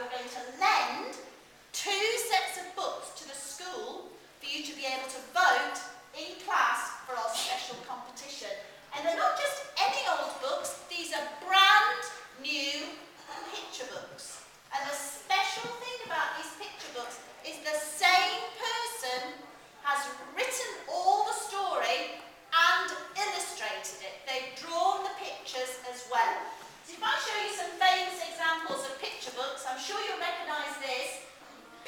we're going to lend 2 sets of books to the school for you to be able to vote in class for our special competition. And they're not just any old books, these are brand new picture books. And the special thing about these picture books is the same person has written all the story and illustrated it. They've drawn the pictures as well. So if I show you some famous examples of picture books, I'm sure you'll recognise this.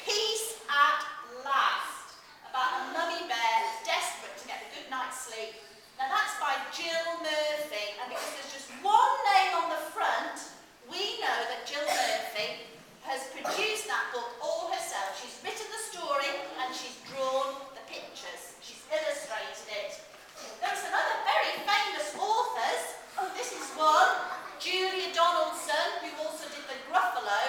Peace at Last, about a mummy bear desperate to get a good night's sleep. Now that's by Jill Murphy, and because there's just one name on the front, we know that Jill Murphy has produced that book all herself. She's written the story and she's drawn the pictures. She's illustrated it. There are some other very famous authors. This is one, Julia Donaldson, who also did the Gruffalo.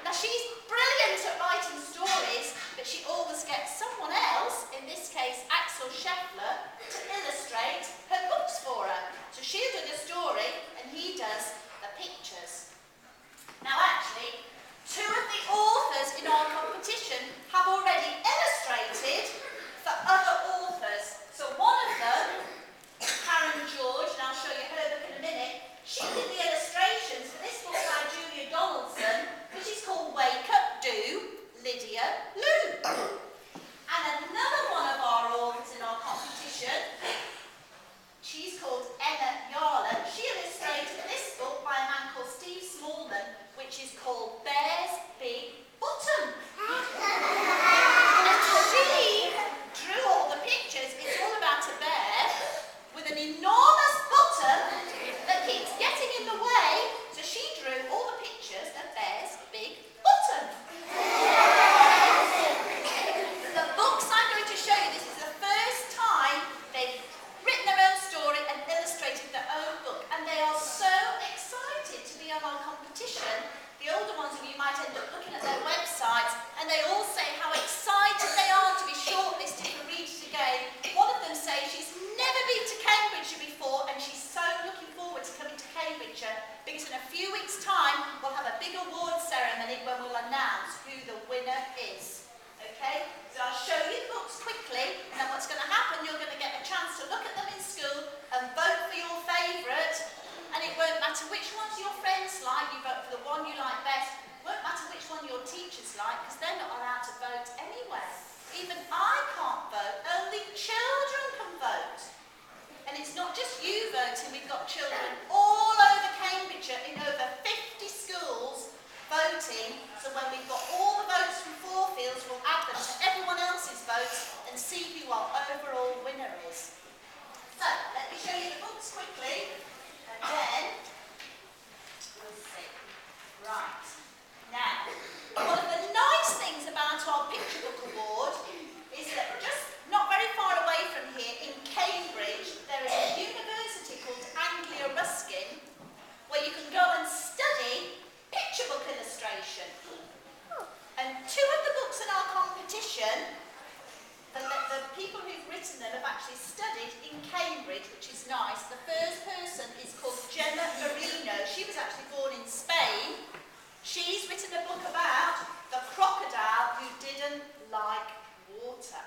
Now she's brilliant at writing stories, but she always gets someone else, in this case Axel Scheffler, to illustrate her books for her. So she'll do the story and he does the pictures. Now actually, 2 of the authors in our competition have already illustrated for other authors. So one of them, Karen George, and I'll show you her book in a minute, she did the illustrations for this book by Julia Donaldson, which is called Wake Up Do, Lydia Lou. And another one of our authors in our competition, she's called Emma Yarland. She illustrated this book by a man called Steve Smallman, which is called Bear's Big Bottom. And she drew all the pictures. It's all about a bear with an enormous bottom that keeps getting in the way. So she drew all the pictures of Bear's Big Bottom. The books I'm going to show you, this is the first time they've written their own story and illustrated their own book. And they are so excited to be on our competition. The older ones of you might end up looking at their websites and they all say how excited they are to be shortlisted for Readers Again. One of them says she's never been to Cambridgeshire before and she's so looking forward to coming to Cambridgeshire because in a few weeks' time we'll have a big award ceremony where we'll announce who the winner is. Okay? So I'll show you the books quickly and then what's going to happen, you're going to get a chance to look at them in school and vote for your favourite. And it won't matter which ones your friends like, you vote for the one you like best. It won't matter which one your teachers like, because they're not allowed to vote anyway. Even I can't vote, only children can vote. And it's not just you voting, we've got children all over Cambridgeshire in over 50 schools voting. So when we've got all the votes from Fourfields, we'll add them to everyone else's votes and see who our overall winner is. So, let me show you the books quickly. And then, we'll see. Right. Now, one of the nice things about our Picture Book Award is that just not very far away from here, in Cambridge, there is a university called Anglia Ruskin, where you can go and study picture book illustration. And 2 of the books in our competition, the people who've written them have actually studied in Cambridge, which is nice. The first person is called Gemma Marino. She was actually born in Spain. She's written a book about the crocodile who didn't like water.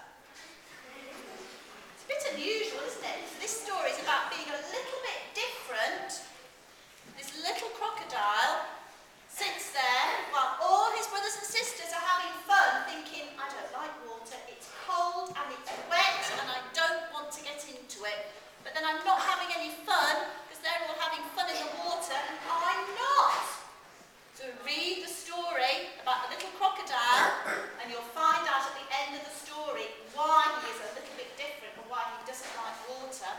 It's a bit unusual, isn't it? So this story is about being a little bit different. This little crocodile sits there while all his brothers and sisters are having fun, thinking, I don't like water, it's cold and it's wet and I don't want to get into it. But then I'm not having any fun because they're all having fun in the water and I'm not. So read the story about the little crocodile and you'll find out at the end of the story why he is a little bit different and why he doesn't like water.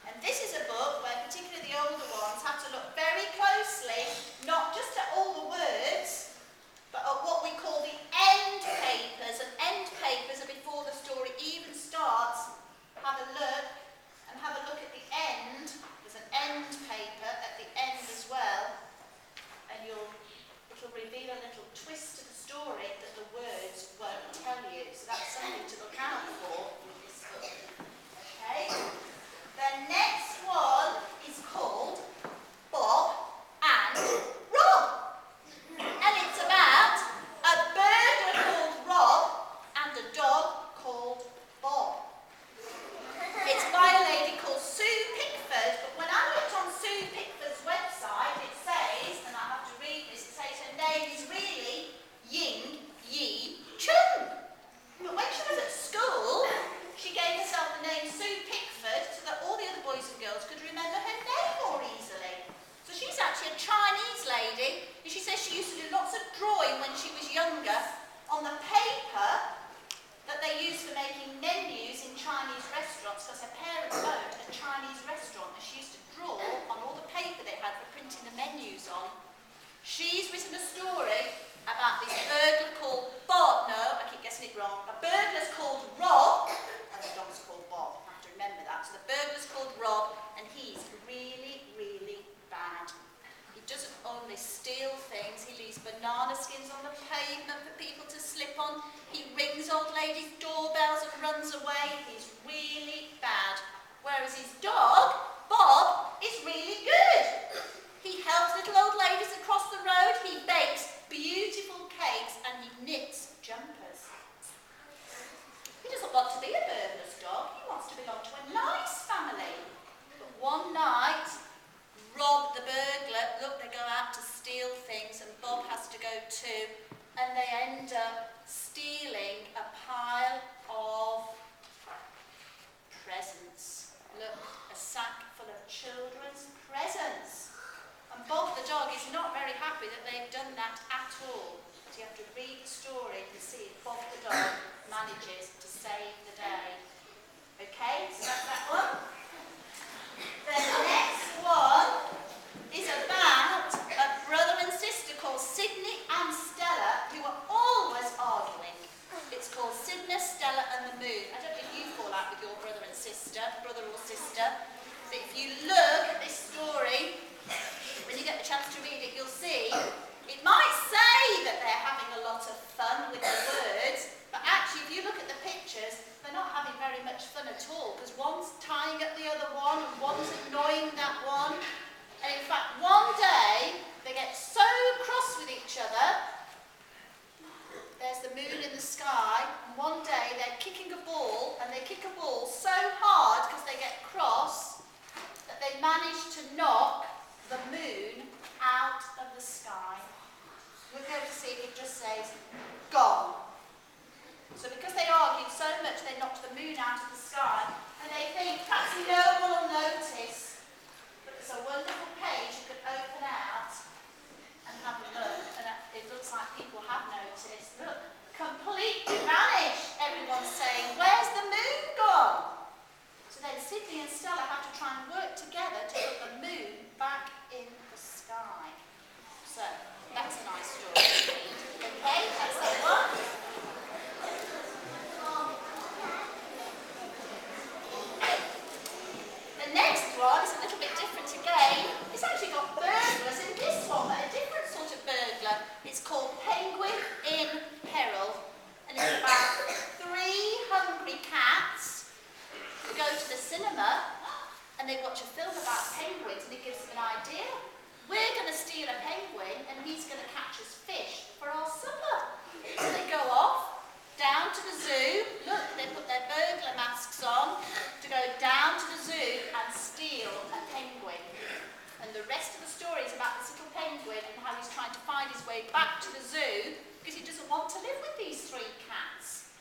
And this is a book where particularly the older ones have to look very closely, not just at all the words, but at what we call the end papers. And end papers are before the story even starts. Have a look and have a look at the end. There's an end paper at the end as well. And it'll reveal a little twist to the story. pavement for people to slip on. He rings old ladies' doorbells and runs away. He's really bad. Whereas his dog, Bob, is really good. He helps little old ladies across the road. He bakes beautiful cakes and he knits jumpers. He doesn't want to be a burglar's dog. He wants to belong to a nice family. But one night, Rob the burglar, look, they go out to steal things and Bob has to go too. And they end up stealing a pile of presents. Look, a sack full of children's presents. And Bob the dog is not very happy that they've done that at all. So you have to read the story and see if Bob the dog manages to save the day. Okay, so that's that one. The next one is about a brother and sister called Sydney and Stella who are always arguing. It's called Sydney, Stella and the Moon. I don't know if you fall out with your brother or sister, but if you look at this story, when you get the chance to read it, you'll see it might say that they're having a lot of fun with the words, but actually if you look at the pictures, they're not having very much fun at all, because one's tying up the other one and one's annoying that one. And in fact, one day, they get so cross with each other. There's the moon in the sky, and one day they're kicking a ball, and they kick a ball so hard because they get cross that they manage to knock the moon out of the sky. We're going to see if it just says, gone. So because they argued so much, they knocked the moon out of the sky, and they think perhaps no one will notice. But there's a wonderful page you could open out and have a look, and it looks like people have noticed. Look, completely vanished. Everyone's saying, where's the moon gone? So then Sydney and Stella have to try and work together to put the moon back in the sky. So, that's a nice story. Okay, that's that one. The next one is a little bit different again. It's actually got burglars in this one, but a different sort of burglar. It's called Penguin in Peril. And it's about 3 hungry cats who go to the cinema and they watch a film about penguins, and it gives them an idea. We're going to steal a penguin and he's going to catch us fish for our supper. So they go off down to the zoo. Look, they put their burglar masks on to go down to the zoo and steal a penguin. And the rest of the story is about this little penguin and how he's trying to find his way back to the zoo because he doesn't want to live with these 3 cats.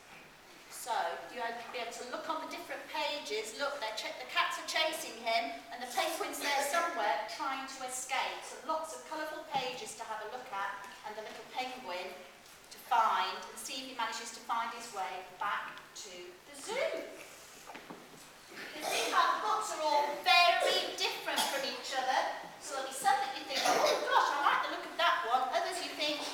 So you'll be able to look on the different pages. Look, the cats are chasing him and the penguin's there somewhere trying to escape. So lots of colourful pages to have a look at and the little penguin to find and see if he manages to find his way back to the zoo. You can see how the books are all very different from each other. So there'll be some that you think, oh gosh, I like the look of that one. Others you think,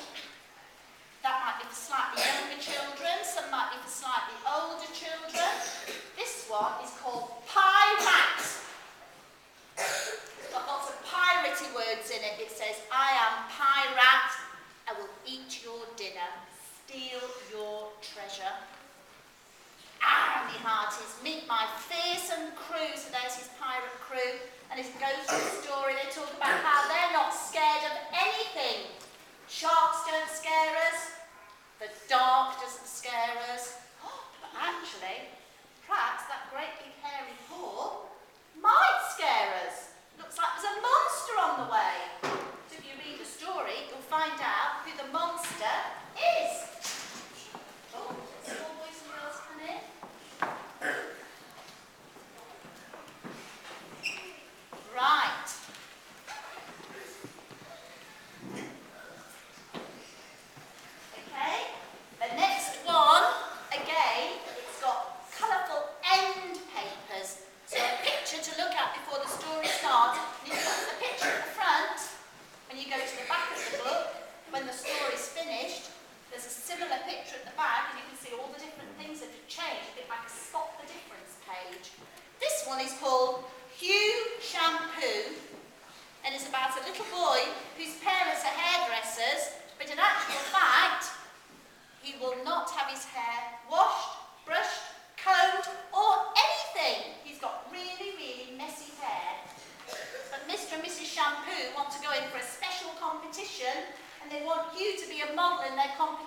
that might be for slightly younger children, some might be for slightly older children. This one is called Pirate. It's got lots of piratey words in it. It says, I am pirate, I will eat your dinner, steal your treasure. Ah, me hearties, meet my fearsome crew. So there's his pirate crew, and as it goes through the story, they talk about how they're not scared of anything. Sharks don't scare us, the dark doesn't scare us, but actually, perhaps that great big hairy paw might scare us. Looks like there's a monster on the way. So if you read the story, you'll find out who the monster is. Oh, small boys and girls come in. Right.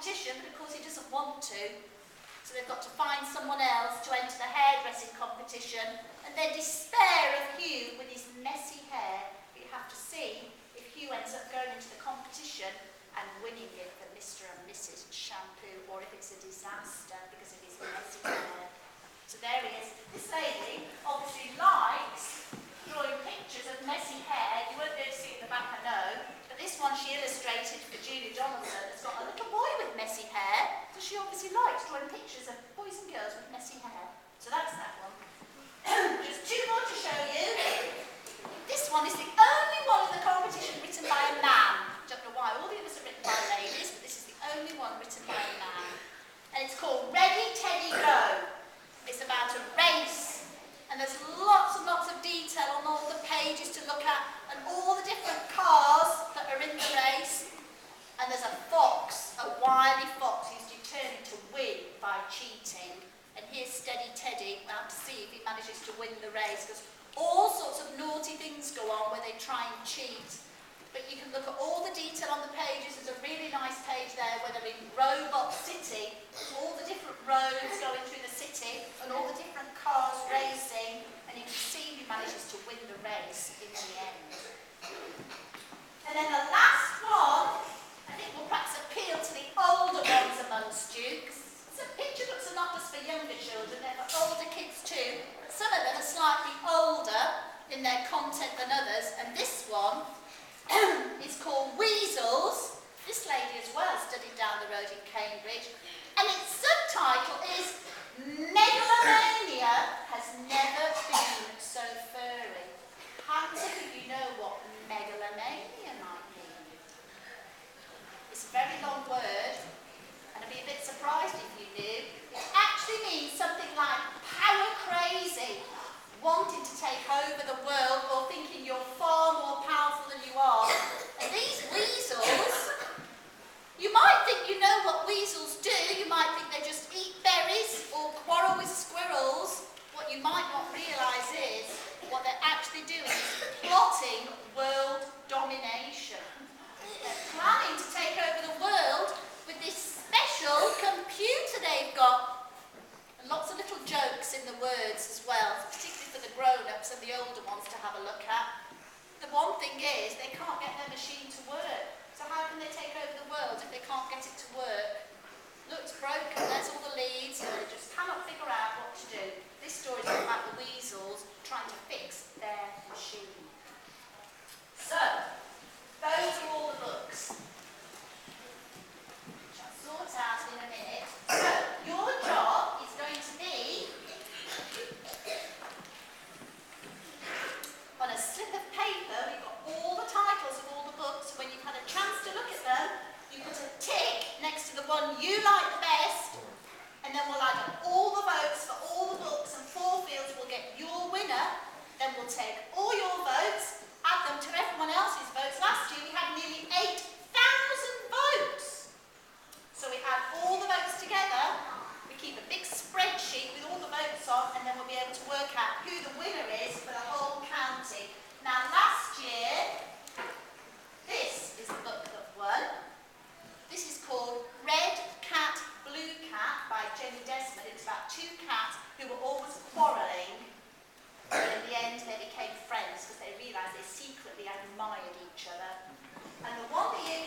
competition, but of course he doesn't want to. So they've got to find someone else to enter the hairdressing competition, and they despair of Hugh with his messy hair. But you have to see if Hugh ends up going into the competition and winning it for Mr. and Mrs. Shampoo, or if it's a disaster because of his messy hair. So there he is. This lady obviously likes drawing pictures of messy hair. You won't be able to see it in the back, I know. But this one she illustrated for Julia Jonathan. It's got a little boy with messy hair. So she obviously likes drawing pictures of boys and girls with messy hair. So that's that one. Just two more to show you. This one is the only one in the competition written by a man. Don't know why. All the others are written by ladies, but this is the only one written by a man. And it's called Ready, Teddy, Go. It's about a race, and there's lots and lots of detail on all the pages to look at, and all the different cars that are in the race. And there's a fox, a wily fox, who's determined to win by cheating. And here's Steady Teddy. We'll have to see if he manages to win the race, because all sorts of naughty things go on where they try and cheat. But you can look at all the detail on the pages. There's a really nice page there where they're in Robot City, all the different roads going through the city and all the different cars racing, and you can see who manages to win the race in the end. And then the last one, I think will perhaps appeal to the older ones amongst you, because some picture books are not just for younger children, they're for older kids too, but some of them are slightly older in their content than others, and this one is called Weasels. This lady as well studied down the road in Cambridge, and its subtitle is Megalomania Has Never Been So Furry. How many of you know what megalomania might mean? It's a very long word, and I'd be a bit surprised if you knew. It actually means something like power crazy, wanting to take over the world, or thinking you're far more powerful than you are. And these weasels, you might think you know what weasels do. You might think they just eat berries or quarrel with squirrels. What you might not realise is what they're actually doing is plotting world domination. They're planning to take over the world with this special computer they've got. And lots of little jokes in the words as well, particularly for the grown-ups and the older ones to have a look at. The one thing is, they can't get their machine to work. So how can they take over the world if they can't get it to work? Looks broken, there's all the leads, and they just cannot figure out what to do. This story is about the weasels trying to fix their machine. So, those are all the books, which I'll sort out in a minute. So, your job is going to be on a slip of paper. We've got all the titles of all the books. When you've had a chance to look at them, you put a tick next to the one you like the best, and then we'll add up all the votes for all the books, and 4 fields will get your winner. Then we'll take all your votes, add them to everyone else's votes. Last year we had nearly 8,000 votes. So we add all the votes together, we keep a big spreadsheet with all the votes on, and then we'll be able to work out who the winner is for the whole county. Now last year, this is the book that won. This is called Red Cat, Blue Cat by Jenny Desmond. It's about 2 cats who were always quarrelling, but in the end they became friends because they realised they secretly admired each other. And the one the year